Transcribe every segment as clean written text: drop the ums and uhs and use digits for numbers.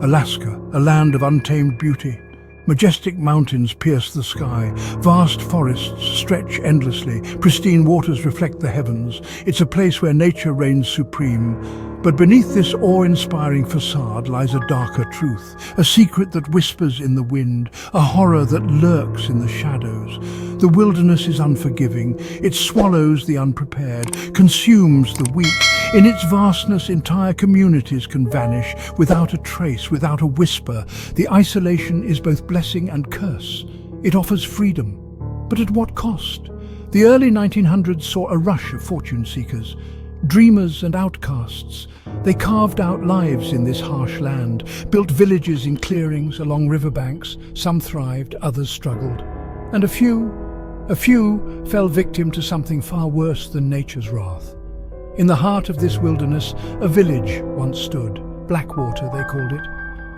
Alaska, a land of untamed beauty. Majestic mountains pierce the sky, vast forests stretch endlessly, pristine waters reflect the heavens. It's a place where nature reigns supreme. But beneath this awe-inspiring facade lies a darker truth, a secret that whispers in the wind, a horror that lurks in the shadows. The wilderness is unforgiving. It swallows the unprepared, consumes the weak. In its vastness, entire communities can vanish without a trace, without a whisper. The isolation is both blessing and curse. It offers freedom, but at what cost? The early 1900s saw a rush of fortune seekers, dreamers and outcasts. They carved out lives in this harsh land, built villages in clearings along riverbanks. Some thrived, others struggled. And a few fell victim to something far worse than nature's wrath. In the heart of this wilderness, a village once stood. Blackwater, they called it,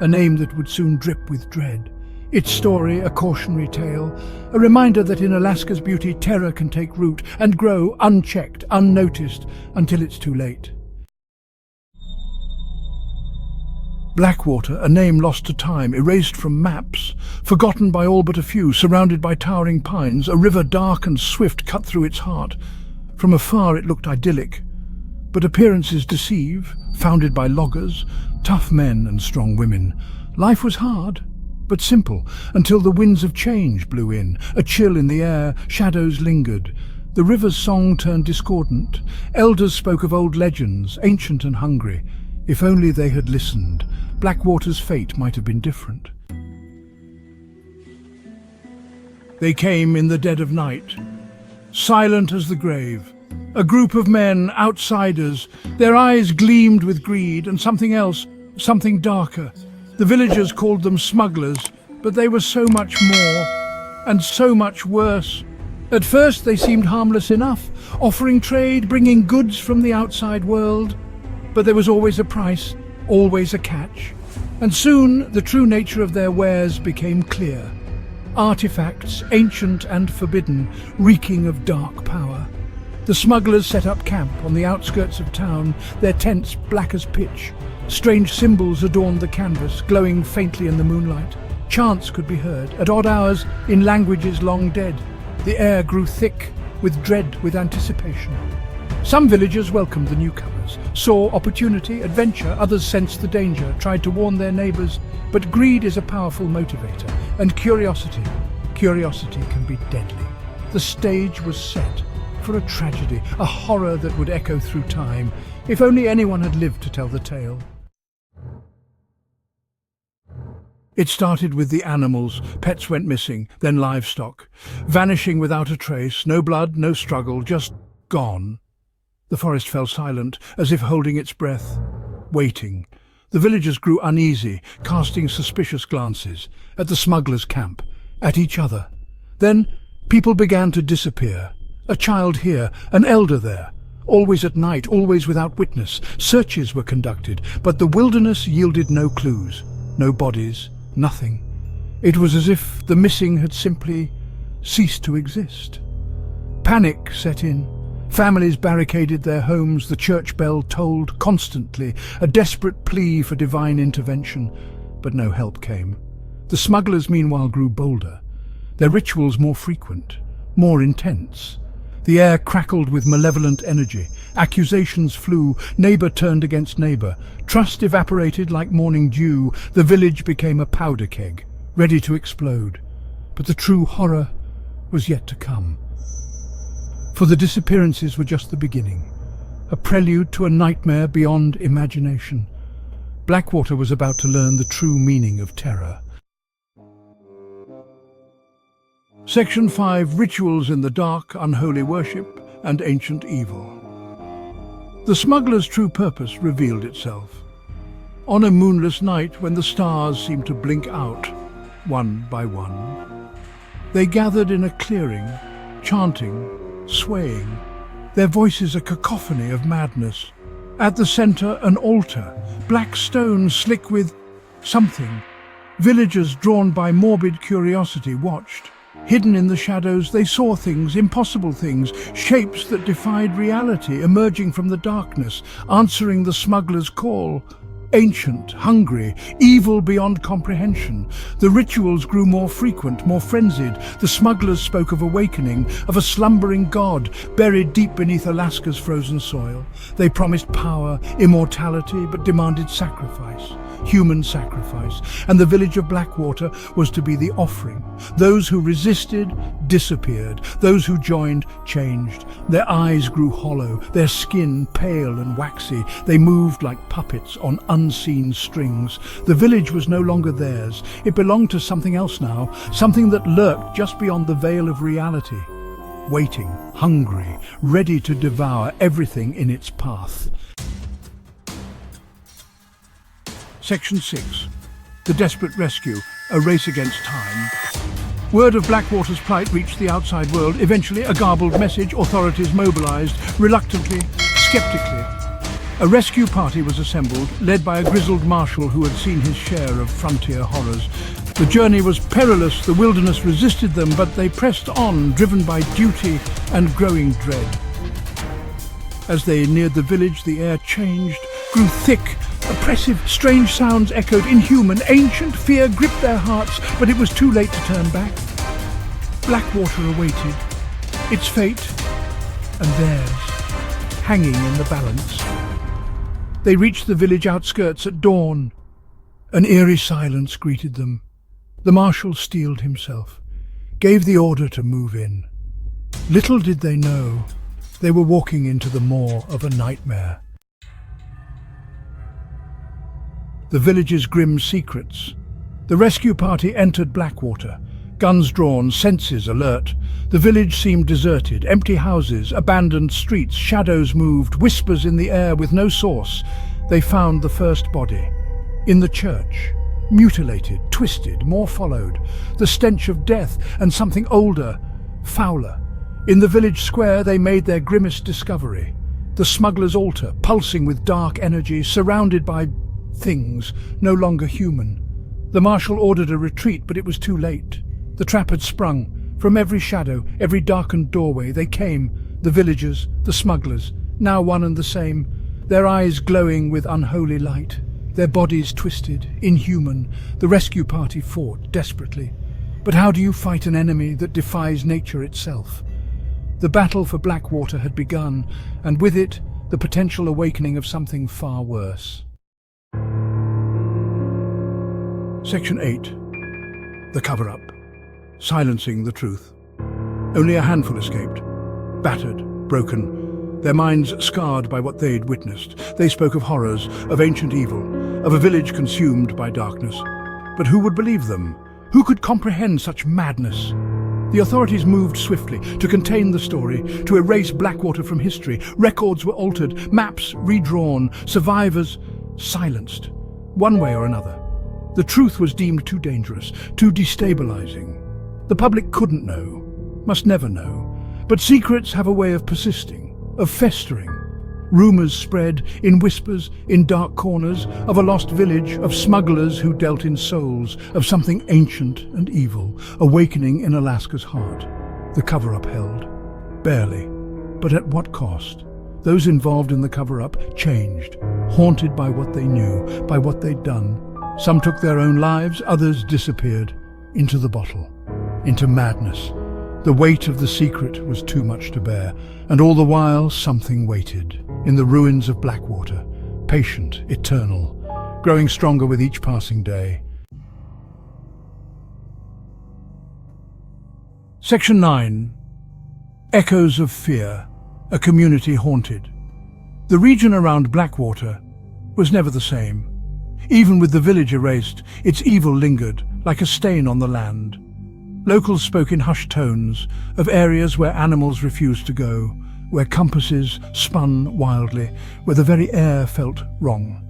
a name that would soon drip with dread. Its story, a cautionary tale, a reminder that in Alaska's beauty, terror can take root and grow unchecked, unnoticed, until it's too late. Blackwater, a name lost to time, erased from maps, forgotten by all but a few, surrounded by towering pines, a river dark and swift cut through its heart. From afar it looked idyllic, but appearances deceive, founded by loggers, tough men and strong women. Life was hard, but simple, until the winds of change blew in, a chill in the air, shadows lingered. The river's song turned discordant. Elders spoke of old legends, ancient and hungry. If only they had listened, Blackwater's fate might have been different. They came in the dead of night, silent as the grave. A group of men, outsiders. Their eyes gleamed with greed and something else, something darker. The villagers called them smugglers, but they were so much more, and so much worse. At first they seemed harmless enough, offering trade, bringing goods from the outside world. But there was always a price, always a catch. And soon the true nature of their wares became clear. Artifacts, ancient and forbidden, reeking of dark power. The smugglers set up camp on the outskirts of town, their tents black as pitch. Strange symbols adorned the canvas, glowing faintly in the moonlight. Chants could be heard, at odd hours, in languages long dead. The air grew thick with dread, with anticipation. Some villagers welcomed the newcomers, saw opportunity, adventure. Others sensed the danger, tried to warn their neighbors. But greed is a powerful motivator, and curiosity can be deadly. The stage was set for a tragedy, a horror that would echo through time. If only anyone had lived to tell the tale. It started with the animals. Pets went missing, then livestock. Vanishing without a trace, no blood, no struggle, just gone. The forest fell silent, as if holding its breath, waiting. The villagers grew uneasy, casting suspicious glances at the smugglers' camp, at each other. Then people began to disappear. A child here, an elder there. Always at night, always without witness. Searches were conducted, but the wilderness yielded no clues, no bodies, nothing. It was as if the missing had simply ceased to exist. Panic set in. Families barricaded their homes, the church bell tolled constantly, a desperate plea for divine intervention, but no help came. The smugglers meanwhile grew bolder, their rituals more frequent, more intense. The air crackled with malevolent energy. Accusations flew. Neighbor turned against neighbor. Trust evaporated like morning dew. The village became a powder keg, ready to explode. But the true horror was yet to come. For the disappearances were just the beginning, a prelude to a nightmare beyond imagination. Blackwater was about to learn the true meaning of terror. Section 5. Rituals in the dark, unholy worship, and ancient evil. The smugglers' true purpose revealed itself. On a moonless night when the stars seemed to blink out, one by one, they gathered in a clearing, chanting, swaying, their voices a cacophony of madness. At the center, an altar, black stone slick with something. Villagers drawn by morbid curiosity watched. Hidden in the shadows, they saw things, impossible things, shapes that defied reality, emerging from the darkness, answering the smuggler's call. ancient, hungry, evil beyond comprehension. The rituals grew more frequent, more frenzied. The smugglers spoke of awakening, of a slumbering god buried deep beneath Alaska's frozen soil. They promised power, immortality, but demanded sacrifice. Human sacrifice, and the village of Blackwater was to be the offering. Those who resisted disappeared, those who joined changed. Their eyes grew hollow, their skin pale and waxy. They moved like puppets on unseen strings. The village was no longer theirs. It belonged to something else now, something that lurked just beyond the veil of reality. Waiting, hungry, ready to devour everything in its path. Section 6. The Desperate Rescue, a race against time. Word of Blackwater's plight reached the outside world. Eventually, a garbled message, authorities mobilized, reluctantly, skeptically. A rescue party was assembled, led by a grizzled marshal who had seen his share of frontier horrors. The journey was perilous, the wilderness resisted them, but they pressed on, driven by duty and growing dread. As they neared the village, the air changed, grew thick. Oppressive, strange sounds echoed, inhuman, ancient fear gripped their hearts, but it was too late to turn back. Blackwater awaited, its fate and theirs, hanging in the balance. They reached the village outskirts at dawn. An eerie silence greeted them. The marshal steeled himself, gave the order to move in. Little did they know, they were walking into the maw of a nightmare. The village's grim secrets. The rescue party entered Blackwater, guns drawn, senses alert. The village seemed deserted, empty houses, abandoned streets, shadows moved, whispers in the air with no source. They found the first body. In the church, mutilated, twisted, more followed. The stench of death and something older, fouler. In the village square they made their grimmest discovery. The smuggler's altar, pulsing with dark energy, surrounded by things no longer human. The marshal ordered a retreat, but it was too late. The trap had sprung. From every shadow, every darkened doorway, they came, the villagers, the smugglers, now one and the same, their eyes glowing with unholy light, their bodies twisted, inhuman. The rescue party fought desperately. But how do you fight an enemy that defies nature itself? The battle for Blackwater had begun, and with it, the potential awakening of something far worse. Section 8. The cover-up. Silencing the truth. Only a handful escaped. Battered, broken, their minds scarred by what they'd witnessed. They spoke of horrors, of ancient evil, of a village consumed by darkness. But who would believe them? Who could comprehend such madness? The authorities moved swiftly to contain the story, to erase Blackwater from history. Records were altered, maps redrawn, survivors silenced, one way or another. The truth was deemed too dangerous, too destabilizing. The public couldn't know, must never know. But secrets have a way of persisting, of festering. Rumors spread in whispers, in dark corners, of a lost village, of smugglers who dealt in souls, of something ancient and evil, awakening in Alaska's heart. The cover-up held. Barely. But at what cost? Those involved in the cover-up changed, haunted by what they knew, by what they'd done. Some took their own lives, others disappeared, into the bottle, into madness. The weight of the secret was too much to bear, and all the while something waited, in the ruins of Blackwater, patient, eternal, growing stronger with each passing day. Section 9. Echoes of Fear, a community haunted. The region around Blackwater was never the same. Even with the village erased, its evil lingered, like a stain on the land. Locals spoke in hushed tones of areas where animals refused to go, where compasses spun wildly, where the very air felt wrong.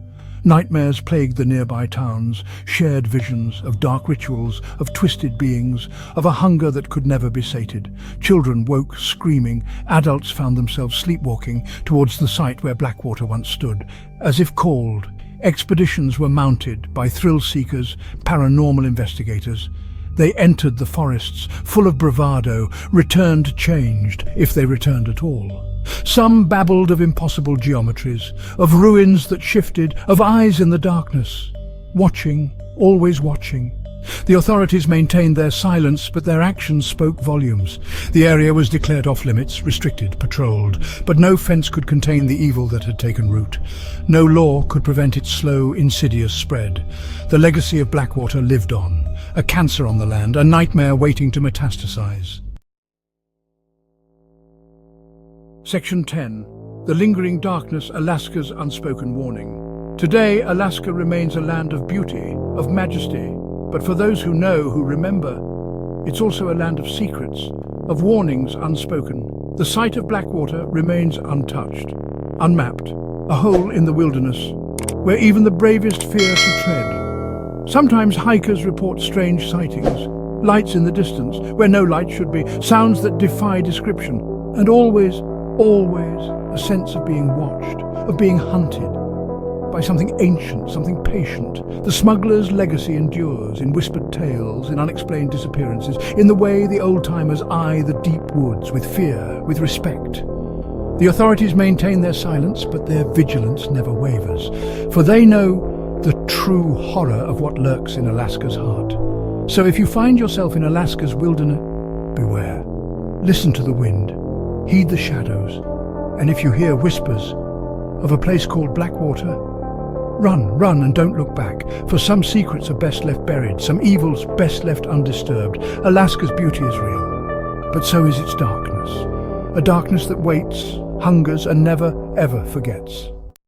Nightmares plagued the nearby towns, shared visions of dark rituals, of twisted beings, of a hunger that could never be sated. Children woke screaming, adults found themselves sleepwalking towards the site where Blackwater once stood, as if called. Expeditions were mounted by thrill-seekers, paranormal investigators. They entered the forests, full of bravado, returned changed, if they returned at all. Some babbled of impossible geometries, of ruins that shifted, of eyes in the darkness. Watching, always watching. The authorities maintained their silence, but their actions spoke volumes. The area was declared off-limits, restricted, patrolled, but no fence could contain the evil that had taken root. No law could prevent its slow, insidious spread. The legacy of Blackwater lived on, a cancer on the land, a nightmare waiting to metastasize. Section 10. The Lingering Darkness, Alaska's Unspoken Warning. Today, Alaska remains a land of beauty, of majesty, but for those who know, who remember, it's also a land of secrets, of warnings unspoken. The site of Blackwater remains untouched, unmapped, a hole in the wilderness, where even the bravest fear to tread. Sometimes hikers report strange sightings, lights in the distance, where no light should be, sounds that defy description, and always a sense of being watched, of being hunted, by something ancient, something patient. The smuggler's legacy endures in whispered tales, in unexplained disappearances, in the way the old-timers eye the deep woods with fear, with respect. The authorities maintain their silence, but their vigilance never wavers, for they know the true horror of what lurks in Alaska's heart. So if you find yourself in Alaska's wilderness, beware. Listen to the wind, heed the shadows, and if you hear whispers of a place called Blackwater, run and don't look back, for some secrets are best left buried, some evils best left undisturbed. Alaska's beauty is real, but so is its darkness, a darkness that waits, hungers, and never, ever forgets.